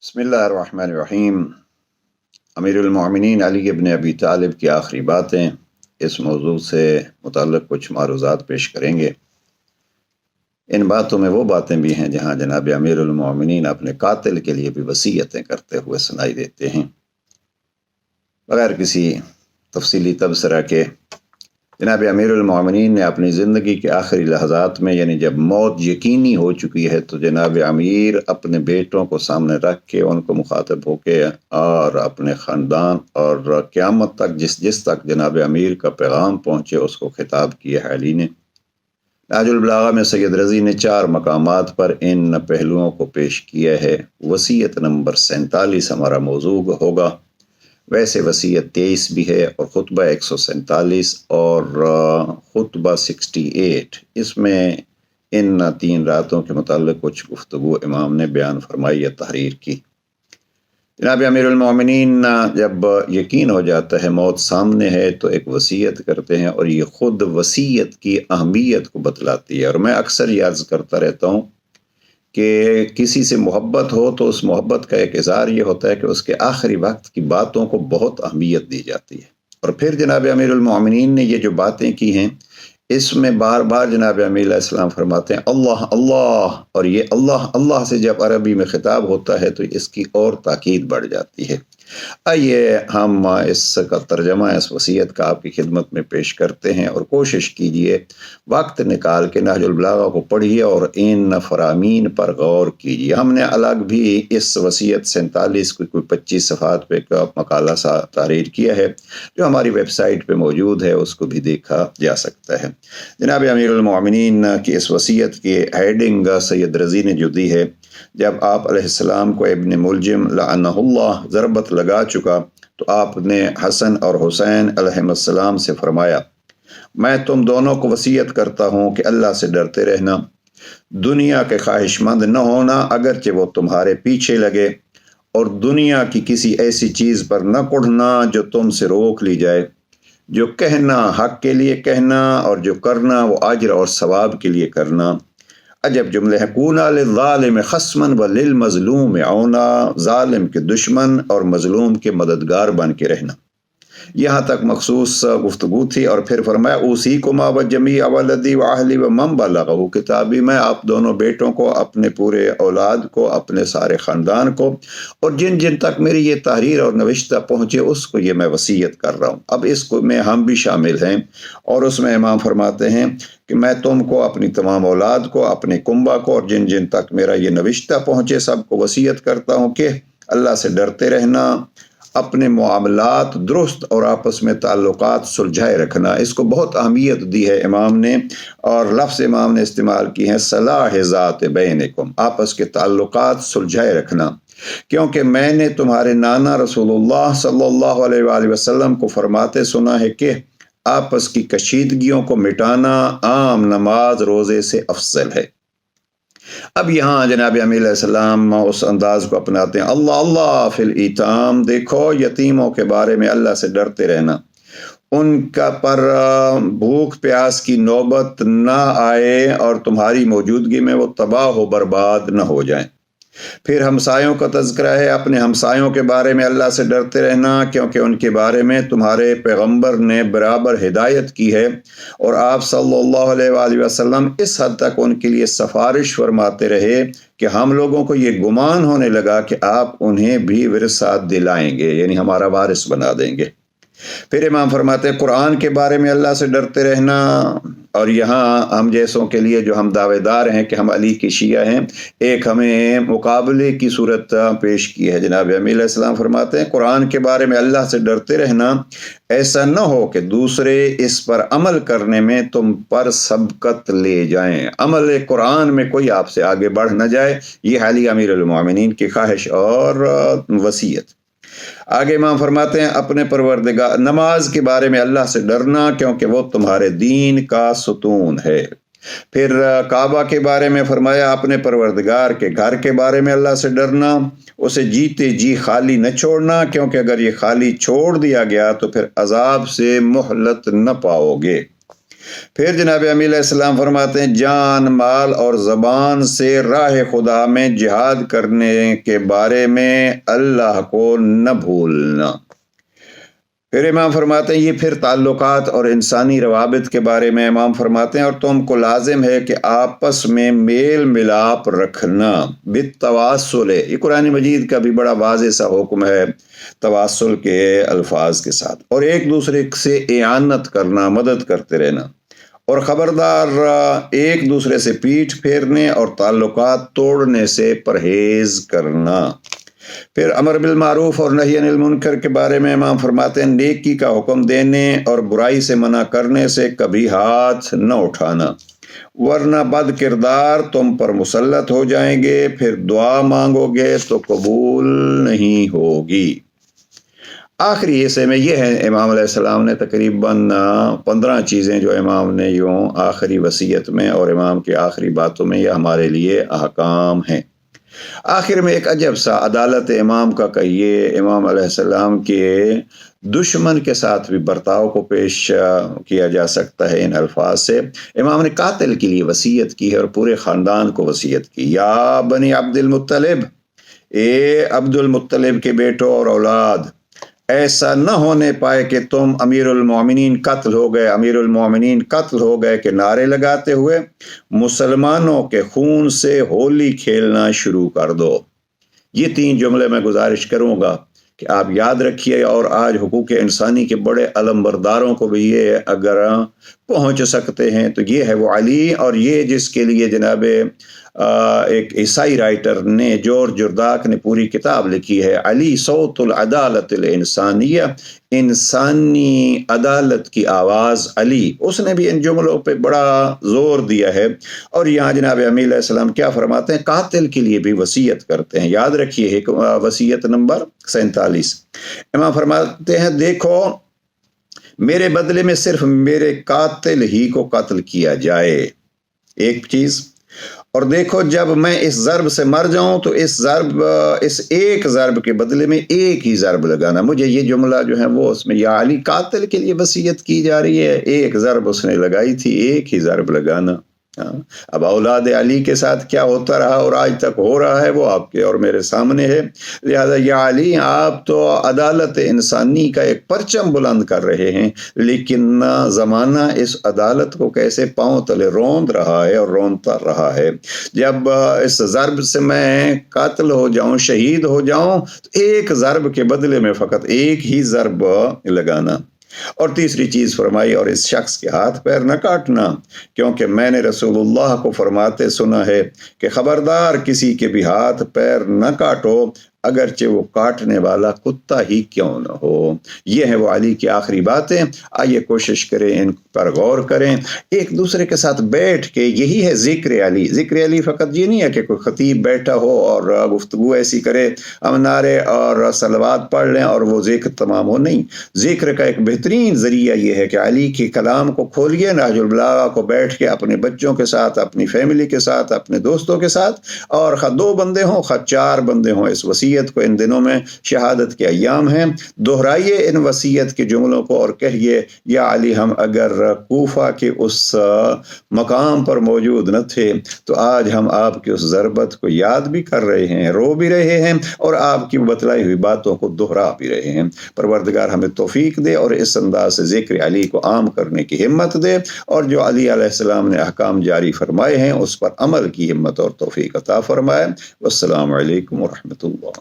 بسم اللہ الرحمن الرحیم۔ امیر المومنین علی ابن ابی طالب کی آخری باتیں، اس موضوع سے متعلق کچھ معروضات پیش کریں گے۔ ان باتوں میں وہ باتیں بھی ہیں جہاں جناب امیر المومنین اپنے قاتل کے لیے بھی وصیتیں کرتے ہوئے سنائی دیتے ہیں، بغیر کسی تفصیلی تبصرہ کے۔ جناب امیر المومنین نے اپنی زندگی کے آخری لحظات میں، یعنی جب موت یقینی ہو چکی ہے، تو جناب امیر اپنے بیٹوں کو سامنے رکھ کے ان کو مخاطب ہو کے اور اپنے خاندان اور قیامت تک جس تک جناب امیر کا پیغام پہنچے اس کو خطاب کیا ہے علی نے۔ نہج البلاغہ میں سید رضی نے 4 مقامات پر ان پہلوؤں کو پیش کیا ہے۔ وصیت نمبر 47 ہمارا موضوع ہوگا، ویسے وصیت 23 بھی ہے، اور خطبہ 147 اور خطبہ 68، اس میں ان 3 راتوں کے متعلق کچھ گفتگو امام نے بیان فرمائی یا تحریر کی۔ جناب امیر المومنین جب یقین ہو جاتا ہے، موت سامنے ہے، تو ایک وصیت کرتے ہیں، اور یہ خود وصیت کی اہمیت کو بتلاتی ہے۔ اور میں اکثر یہ عرض کرتا رہتا ہوں کہ کسی سے محبت ہو تو اس محبت کا ایک اظہار یہ ہوتا ہے کہ اس کے آخری وقت کی باتوں کو بہت اہمیت دی جاتی ہے۔ اور پھر جناب امیر المومنین نے یہ جو باتیں کی ہیں، اس میں بار بار جناب امیر علیہ السلام فرماتے ہیں اللہ اللہ، اور یہ اللہ اللہ سے جب عربی میں خطاب ہوتا ہے تو اس کی اور تاکید بڑھ جاتی ہے۔ آئیے ہم اس کا ترجمہ اس وصیت کا آپ کی خدمت میں پیش کرتے ہیں، اور کوشش کیجئے وقت نکال کے نہج البلاغہ کو پڑھیے اور ان فرامین پر غور کیجئے۔ ہم نے الگ بھی اس وصیت 47 کوئی 25 صفحات پہ کا مقالہ سا تحریر کیا ہے، جو ہماری ویب سائٹ پہ موجود ہے، اس کو بھی دیکھا جا سکتا ہے۔ جناب امیر المومنین کی اس وصیت کی ہیڈنگ سید رضی نے جو دی ہے، جب آپ علیہ السلام کو ابن ملجم لعنہ اللہ ضربت لگا چکا، تو آپ نے حسن اور حسین علیہ السلام سے فرمایا، میں تم دونوں کو وصیت کرتا ہوں کہ اللہ سے ڈرتے رہنا، دنیا کے خواہش مند نہ ہونا اگرچہ وہ تمہارے پیچھے لگے، اور دنیا کی کسی ایسی چیز پر نہ کڑھنا جو تم سے روک لی جائے۔ جو کہنا حق کے لیے کہنا، اور جو کرنا وہ اجر اور ثواب کے لیے کرنا۔ عجب جملے ہیں، کونا للظالم خصما وللمظلوم عونا، ظالم کے دشمن اور مظلوم کے مددگار بن کے رہنا۔ یہاں تک مخصوص گفتگو تھی، اور پھر فرمایا اوصیکما وجمیع ولدی واہلی ومن بلغہ کتابی، میں آپ دونوں بیٹوں کو، اپنے پورے اولاد کو، اپنے سارے خاندان کو، اور جن جن تک میری یہ تحریر اور نوشتہ پہنچے اس کو یہ میں وصیت کر رہا ہوں۔ اب اس کو میں ہم بھی شامل ہیں، اور اس میں امام فرماتے ہیں کہ میں تم کو، اپنی تمام اولاد کو، اپنے کنبہ کو، اور جن جن تک میرا یہ نوشتہ پہنچے سب کو وصیت کرتا ہوں کہ اللہ سے ڈرتے رہنا، اپنے معاملات درست اور آپس میں تعلقات سلجھائے رکھنا۔ اس کو بہت اہمیت دی ہے امام نے، اور لفظ امام نے استعمال کی ہے صلاح ذات بینکم، آپس کے تعلقات سلجھائے رکھنا، کیونکہ میں نے تمہارے نانا رسول اللہ صلی اللہ علیہ وآلہ وسلم کو فرماتے سنا ہے کہ آپس کی کشیدگیوں کو مٹانا عام نماز روزے سے افضل ہے۔ اب یہاں جناب امیر علیہ السلام اس انداز کو اپناتے ہیں، اللہ اللہ فی الایتام، دیکھو یتیموں کے بارے میں اللہ سے ڈرتے رہنا، ان کا پر بھوک پیاس کی نوبت نہ آئے، اور تمہاری موجودگی میں وہ تباہ و برباد نہ ہو جائیں۔ پھر ہمسایوں کا تذکرہ ہے، اپنے ہمسایوں کے بارے میں اللہ سے ڈرتے رہنا، کیونکہ ان کے بارے میں تمہارے پیغمبر نے برابر ہدایت کی ہے، اور آپ صلی اللہ علیہ وآلہ وسلم اس حد تک ان کے لیے سفارش فرماتے رہے کہ ہم لوگوں کو یہ گمان ہونے لگا کہ آپ انہیں بھی ورثات دلائیں گے، یعنی ہمارا وارث بنا دیں گے۔ پھر امام فرماتے ہیں قرآن کے بارے میں اللہ سے ڈرتے رہنا، اور یہاں ہم جیسوں کے لیے جو ہم دعوے دار ہیں کہ ہم علی کی شیعہ ہیں، ایک ہمیں مقابلے کی صورت پیش کی ہے۔ جناب امیر علیہ السلام فرماتے ہیں قرآن کے بارے میں اللہ سے ڈرتے رہنا، ایسا نہ ہو کہ دوسرے اس پر عمل کرنے میں تم پر سبقت لے جائیں، عمل قرآن میں کوئی آپ سے آگے بڑھ نہ جائے۔ یہ علی امیر المومنین کی خواہش اور وصیت۔ آگے امام فرماتے ہیں اپنے پروردگار، نماز کے بارے میں اللہ سے ڈرنا، کیونکہ وہ تمہارے دین کا ستون ہے۔ پھر کعبہ کے بارے میں فرمایا اپنے پروردگار کے گھر کے بارے میں اللہ سے ڈرنا، اسے جیتے جی خالی نہ چھوڑنا، کیونکہ اگر یہ خالی چھوڑ دیا گیا تو پھر عذاب سے مہلت نہ پاؤ گے۔ پھر جناب امی علیہ السلام فرماتے ہیں جان مال اور زبان سے راہ خدا میں جہاد کرنے کے بارے میں اللہ کو نہ بھولنا۔ پھر امام فرماتے ہیں یہ پھر تعلقات اور انسانی روابط کے بارے میں امام فرماتے ہیں اور تم کو لازم ہے کہ آپس میں میل ملاپ رکھنا بالتواصل، یہ قرآن مجید کا بھی بڑا واضح سا حکم ہے تواصل کے الفاظ کے ساتھ، اور ایک دوسرے سے اعانت کرنا، مدد کرتے رہنا، اور خبردار ایک دوسرے سے پیٹھ پھیرنے اور تعلقات توڑنے سے پرہیز کرنا۔ پھر امر بالمعروف اور نہی عن المنکر کے بارے میں امام فرماتے ہیں نیکی کا حکم دینے اور برائی سے منع کرنے سے کبھی ہاتھ نہ اٹھانا، ورنہ بد کردار تم پر مسلط ہو جائیں گے، پھر دعا مانگو گے تو قبول نہیں ہوگی۔ آخری حصے میں یہ ہے امام علیہ السلام نے تقریباً 15 چیزیں جو امام نے یوں آخری وصیت میں اور امام کی آخری باتوں میں یہ ہمارے لیے احکام ہیں۔ آخر میں ایک عجب سا عدالت امام کا کہیے، امام علیہ السلام کے دشمن کے ساتھ بھی برتاؤ کو پیش کیا جا سکتا ہے ان الفاظ سے۔ امام نے قاتل کے لیے وصیت کی ہے اور پورے خاندان کو وصیت کی، یا بنی عبد المطلب، اے عبد المطلب کے بیٹوں اور اولاد، ایسا نہ ہونے پائے کہ تم امیر المومنین قتل ہو گئے، امیر المومنین قتل ہو گئے کہ نعرے لگاتے ہوئے مسلمانوں کے خون سے ہولی کھیلنا شروع کر دو۔ یہ 3 جملے میں گزارش کروں گا کہ آپ یاد رکھیے، اور آج حقوق انسانی کے بڑے علمبرداروں کو بھی یہ اگر پہنچ سکتے ہیں تو یہ ہے وہ علی، اور یہ جس کے لیے جناب ایک عیسائی رائٹر نے جورج جرداق نے پوری کتاب لکھی ہے، علی صوت العدالت الانسانیہ، انسانی عدالت کی آواز علی، اس نے بھی ان جملوں پہ بڑا زور دیا ہے۔ اور یہاں جناب امی علیہ السلام کیا فرماتے ہیں، قاتل کے لیے بھی وصیت کرتے ہیں، یاد رکھیے وصیت نمبر 47۔ امام فرماتے ہیں دیکھو میرے بدلے میں صرف میرے قاتل ہی کو قتل کیا جائے، ایک چیز، اور دیکھو جب میں اس ضرب سے مر جاؤں تو اس ایک ضرب کے بدلے میں ایک ہی ضرب لگانا۔ مجھے یہ جملہ جو ہے وہ اس میں یا علی قاتل کے لیے وصیت کی جا رہی ہے، ایک ضرب اس نے لگائی تھی، ایک ہی ضرب لگانا۔ اب اولاد علی کے ساتھ کیا ہوتا رہا اور آج تک ہو رہا ہے وہ آپ کے اور میرے سامنے ہے، لہذا یا علی آپ تو عدالت انسانی کا ایک پرچم بلند کر رہے ہیں، لیکن زمانہ اس عدالت کو کیسے پاؤں تلے روند رہا ہے اور رونتا رہا ہے۔ جب اس ضرب سے میں قاتل ہو جاؤں، شہید ہو جاؤں، تو ایک ضرب کے بدلے میں فقط ایک ہی ضرب لگانا۔ اور تیسری چیز فرمائی، اور اس شخص کے ہاتھ پیر نہ کاٹنا، کیونکہ میں نے رسول اللہ کو فرماتے سنا ہے کہ خبردار کسی کے بھی ہاتھ پیر نہ کاٹو، اگرچہ وہ کاٹنے والا کتا ہی کیوں نہ ہو۔ یہ ہے وہ علی کی آخری باتیں، آئیے کوشش کریں ان پر غور کریں، ایک دوسرے کے ساتھ بیٹھ کے، یہی ہے ذکر علی۔ ذکر علی فقط یہ نہیں ہے کہ کوئی خطیب بیٹھا ہو اور گفتگو ایسی کرے، ہم نعرے اور صلوات پڑھ لیں اور وہ ذکر تمام ہو، نہیں۔ ذکر کا ایک بہترین ذریعہ یہ ہے کہ علی کے کلام کو کھولیے، نہج البلاغہ کو بیٹھ کے اپنے بچوں کے ساتھ، اپنی فیملی کے ساتھ، اپنے دوستوں کے ساتھ، اور خواہ 2 بندے ہوں خواہ 4 بندے ہوں، اس وصیت کو، ان دنوں میں شہادت کے ایام ہیں، دہرائیے ان وصیت کے جملوں کو اور کہیے یا علی ہم اگر کوفہ کے اس مقام پر موجود نہ تھے تو آج ہم آپ کی اس ضربت کو یاد بھی کر رہے ہیں، رو بھی رہے ہیں، اور آپ کی بتلائی ہوئی باتوں کو دہرا بھی رہے ہیں۔ پروردگار ہمیں توفیق دے اور اس انداز سے ذکر علی کو عام کرنے کی ہمت دے، اور جو علی علیہ السلام نے احکام جاری فرمائے ہیں اس پر عمل کی ہمت اور توفیق عطا فرمائے۔ والسلام علیکم ورحمۃ اللہ۔